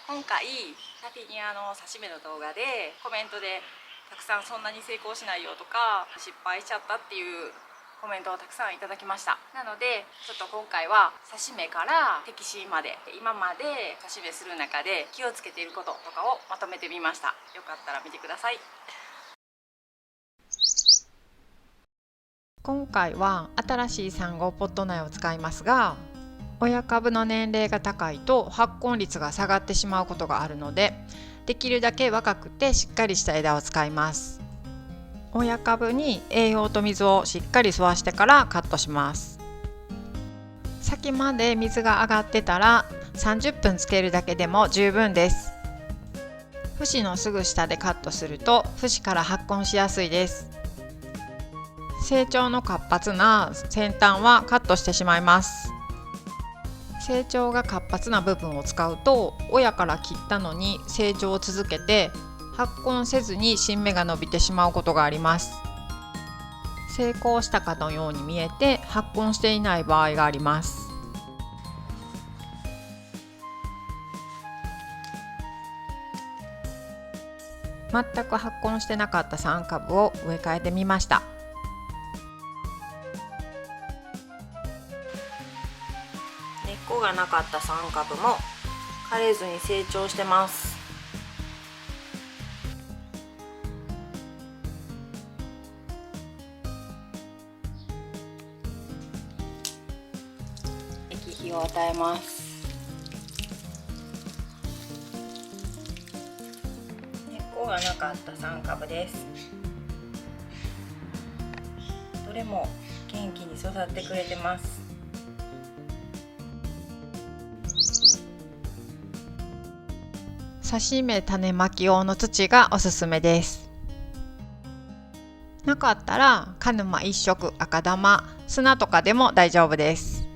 今回サフィニアの刺し目の動画でコメントでたくさんそんなに成功しないよとか失敗しちゃったっていうコメントをたくさんいただきました。なのでちょっと今回は刺し目から摘心まで今まで刺し目する中で気をつけていることとかをまとめてみました。よかったら見てください。今回は新しい3号ポット苗を使いますが、親株の年齢が高いと発根率が下がってしまうことがあるので、できるだけ若くてしっかりした枝を使います。親株に栄養と水をしっかり吸わしてからカットします。先まで水が上がってたら30分つけるだけでも十分です。節のすぐ下でカットすると節から発根しやすいです。成長の活発な先端はカットしてしまいます。成長が活発な部分を使うと親から切ったのに成長を続けて発根せずに新芽が伸びてしまうことがあります。成功したかのように見えて発根していない場合があります。全く発根してなかった3株を植え替えてみました。根っこがなかった3株も枯れずに成長してます。液肥を与えます。根っこがなかった3株です。どれも元気に育ってくれてます。刺し目種まき用の土がおすすめです。なかったら鹿沼一色赤玉砂とかでも大丈夫です。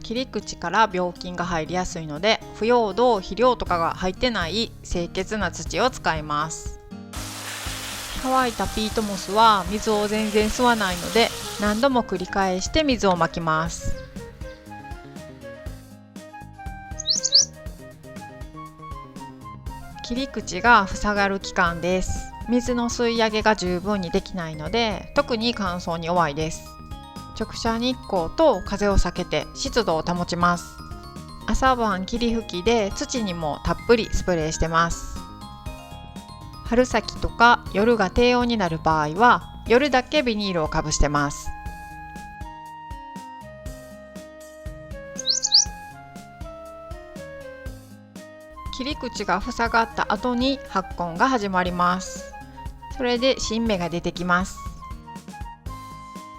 切り口から病菌が入りやすいので腐葉土肥料とかが入ってない清潔な土を使います。乾いたピートモスは水を全然吸わないので何度も繰り返して水をまきます。切り口が塞がる期間です。水の吸い上げが十分にできないので特に乾燥に弱いです。直射日光と風を避けて湿度を保ちます。朝晩霧吹きで土にもたっぷりスプレーしてます。春先とか夜が低温になる場合は夜だけビニールをかぶしてます。切り口が塞がった後に発根が始まります。それで新芽が出てきます。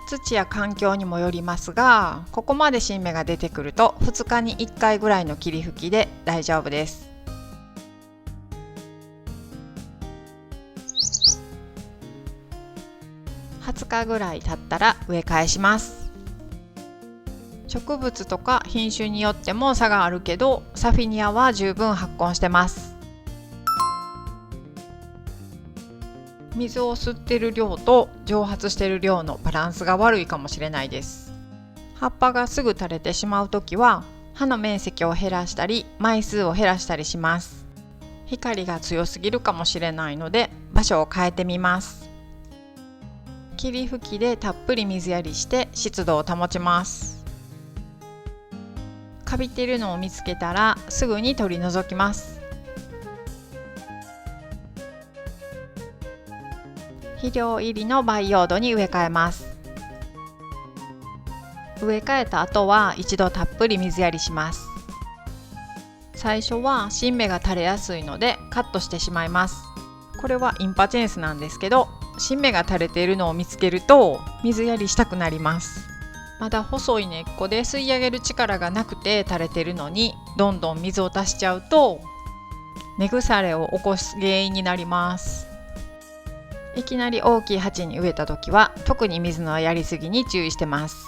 土や環境にもよりますが、ここまで新芽が出てくると2日に1回ぐらいの霧吹きで大丈夫です。20日ぐらい経ったら植え替えします。植物とか品種によっても差があるけど、サフィニアは十分発根してます。水を吸ってる量と蒸発してる量のバランスが悪いかもしれないです。葉っぱがすぐ垂れてしまうときは葉の面積を減らしたり枚数を減らしたりします。光が強すぎるかもしれないので場所を変えてみます。霧吹きでたっぷり水やりして湿度を保ちます。カビてるのを見つけたらすぐに取り除きます。肥料入りの培養土に植え替えます。植え替えた後は一度たっぷり水やりします。最初は新芽が垂れやすいのでカットしてしまいます。これはインパチェンスなんですけど、新芽が垂れているのを見つけると水やりしたくなります。まだ細い根っこで吸い上げる力がなくて垂れてるのにどんどん水を足しちゃうと根腐れを起こす原因になります。いきなり大きい鉢に植えた時は特に水のやりすぎに注意してます。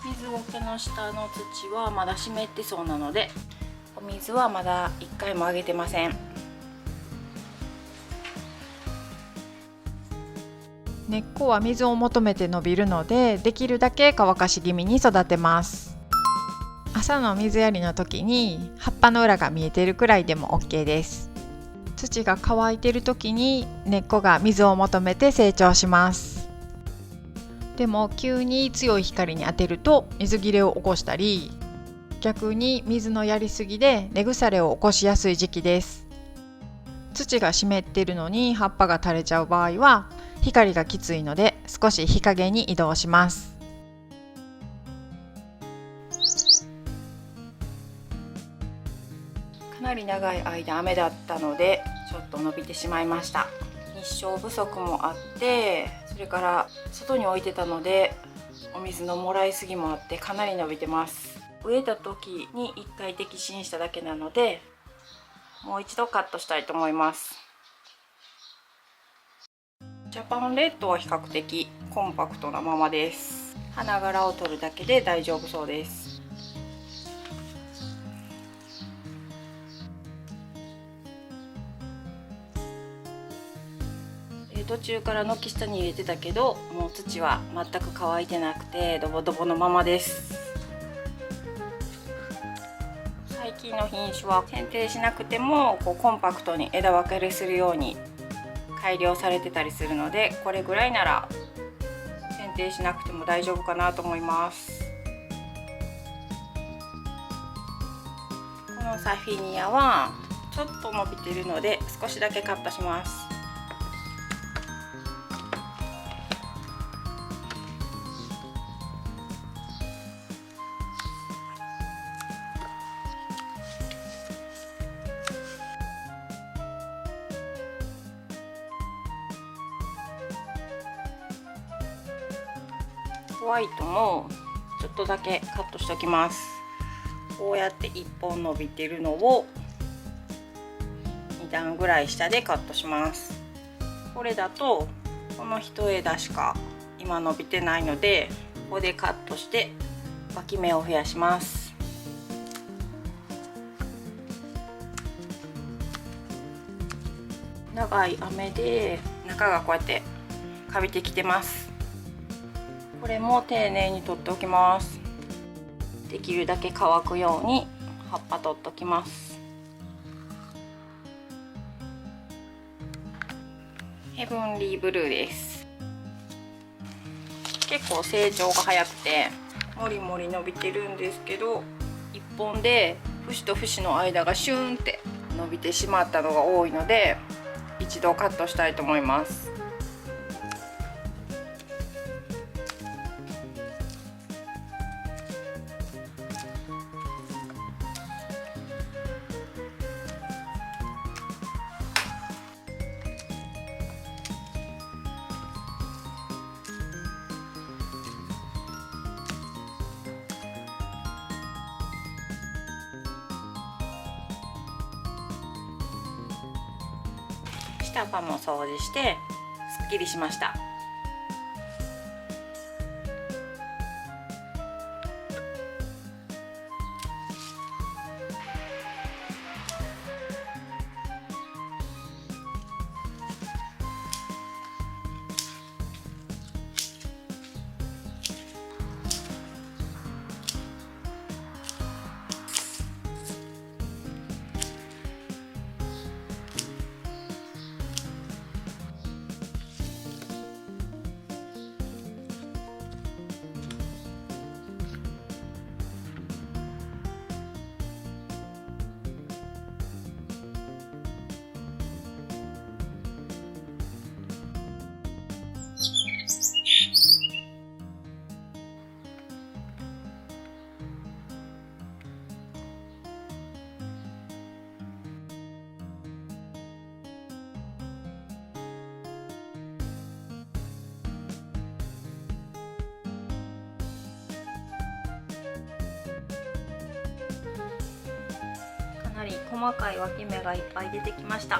水桶の下の土はまだ湿ってそうなのでお水はまだ1回もあげてません。根っこは水を求めて伸びるので、できるだけ乾かし気味に育てます。朝の水やりの時に葉っぱの裏が見えているくらいでも OK です。土が乾いている時に根っこが水を求めて成長します。でも急に強い光に当てると水切れを起こしたり、逆に水のやりすぎで根腐れを起こしやすい時期です。土が湿っているのに葉っぱが垂れちゃう場合は光がきついので少し日陰に移動します。かなり長い間雨だったのでちょっと伸びてしまいました。日照不足もあって、それから外に置いてたのでお水のもらいすぎもあってかなり伸びてます。植えた時に1回摘心しただけなのでもう一度カットしたいと思います。ジャパンレッドは比較的コンパクトなままです。花柄を取るだけで大丈夫そうです。途中から軒下に入れてたけど、もう土は全く乾いてなくてドボドボのままです。最近の品種は剪定しなくてもコンパクトに枝分かれするように改良されてたりするので、これぐらいなら剪定しなくても大丈夫かなと思います。このサフィニアはちょっと伸びているので少しだけカットします。ホワイトもちょっとだけカットしておきます。こうやって1本伸びてるのを2段ぐらい下でカットします。これだとこの一枝しか今伸びてないので、ここでカットして脇芽を増やします。長い雨で中がこうやってカビてきてます。これも丁寧に取っておきます。できるだけ乾くように葉っぱ取っておきます。ヘブンリーブルーです。結構成長が早くてもりもり伸びてるんですけど、1本で節と節の間がシューンって伸びてしまったのが多いので、一度カットしたいと思います。下葉も掃除してすっきりしました。かなり細かい脇芽がいっぱい出てきました。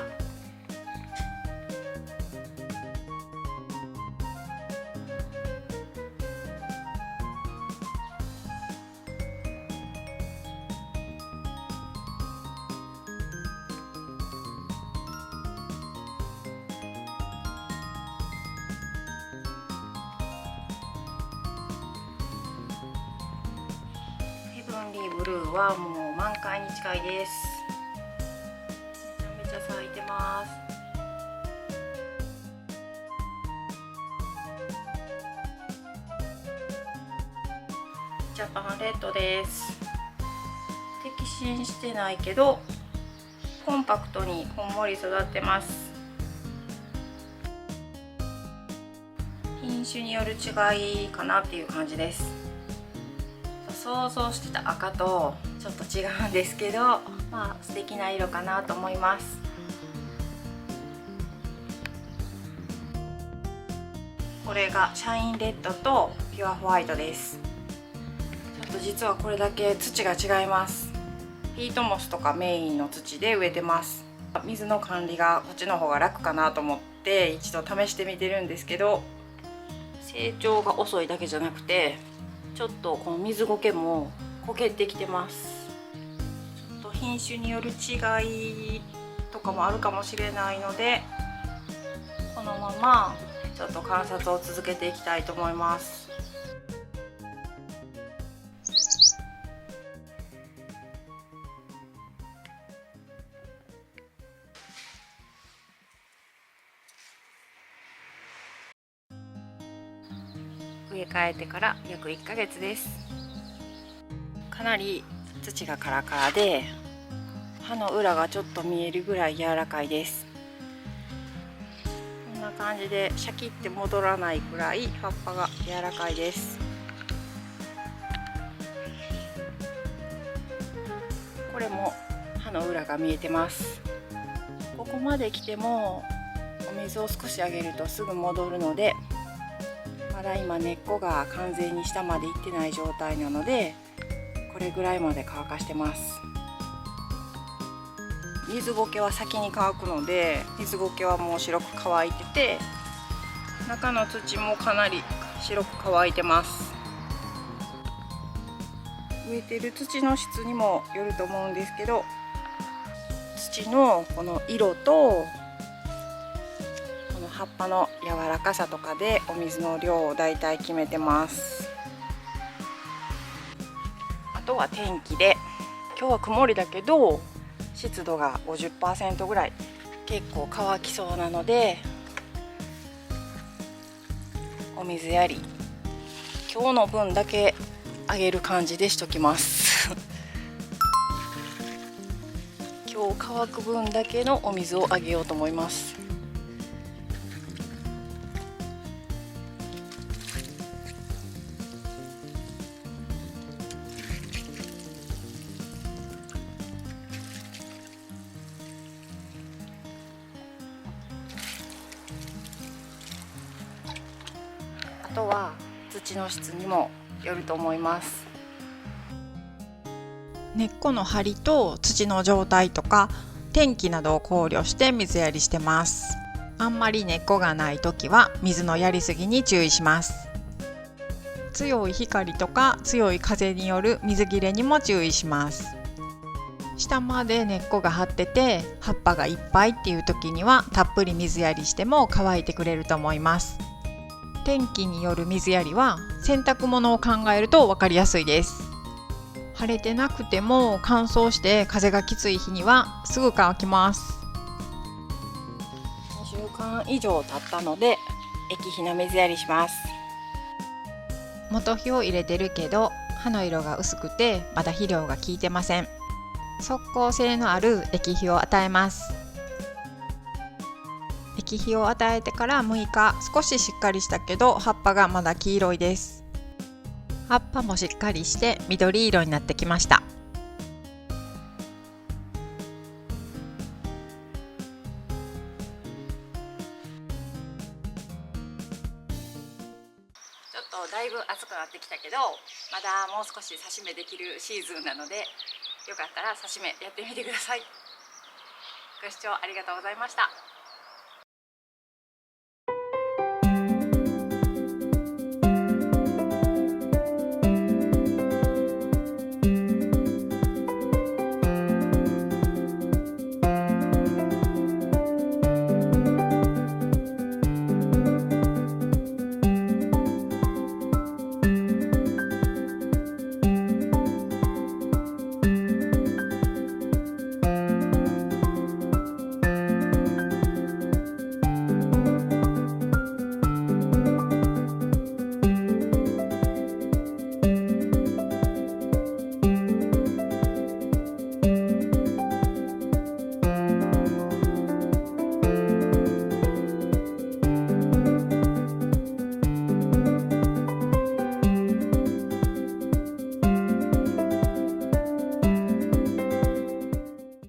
ヘブンンリーブルーはもう満開に近いです。めちゃめちゃ咲いてます。ジャパンレッドです。摘心してないけどコンパクトにこんもり育ってます。品種による違いかなっていう感じです。想像してた赤とちょっと違うんですけど、まあ素敵な色かなと思います。これがシャインレッドとピュアホワイトです。ちょっと実はこれだけ土が違います。ピートモスとかメインの土で植えてます。水の管理がこっちの方が楽かなと思って一度試してみてるんですけど、成長が遅いだけじゃなくてちょっとこの水苔も焦げてきてます。ちょっと品種による違いとかもあるかもしれないので、このままちょっと観察を続けていきたいと思います。植え替えてから約1ヶ月です。かなり土がカラカラで葉の裏がちょっと見えるぐらい柔らかいです。こんな感じでシャキって戻らないくらい葉っぱが柔らかいです。これも葉の裏が見えてます。ここまで来てもお水を少しあげるとすぐ戻るので、まだ今根っこが完全に下までいってない状態なので、これぐらいまで乾かしてます。水苔は先に乾くので、水苔はもう白く乾いてて、中の土もかなり白く乾いてます。植えてる土の質にもよると思うんですけど、土のこの色とこの葉っぱの柔らかさとかでお水の量をだいたい決めてます。あとは天気で、今日は曇りだけど湿度が 50% ぐらい、結構乾きそうなのでお水やり今日の分だけあげる感じでしときます今日乾く分だけのお水をあげようと思います。あとは土の質にもよると思います。根っこの張りと土の状態とか天気などを考慮して水やりしてます。あんまり根っこがない時は水のやりすぎに注意します。強い光とか強い風による水切れにも注意します。下まで根っこが張ってて葉っぱがいっぱいっていう時にはたっぷり水やりしても乾いてくれると思います。天気による水やりは洗濯物を考えると分かりやすいです。晴れてなくても乾燥して風がきつい日にはすぐ乾きます。2週間以上経ったので液肥の水やりします。元肥を入れてるけど葉の色が薄くてまだ肥料が効いてません。速効性のある液肥を与えます。液肥を与えてから6日、少ししっかりしたけど葉っぱがまだ黄色いです。葉っぱもしっかりして緑色になってきました。ちょっとだいぶ暑くなってきたけど、まだもう少し刺し目できるシーズンなので、よかったら刺し目やってみてください。ご視聴ありがとうございました。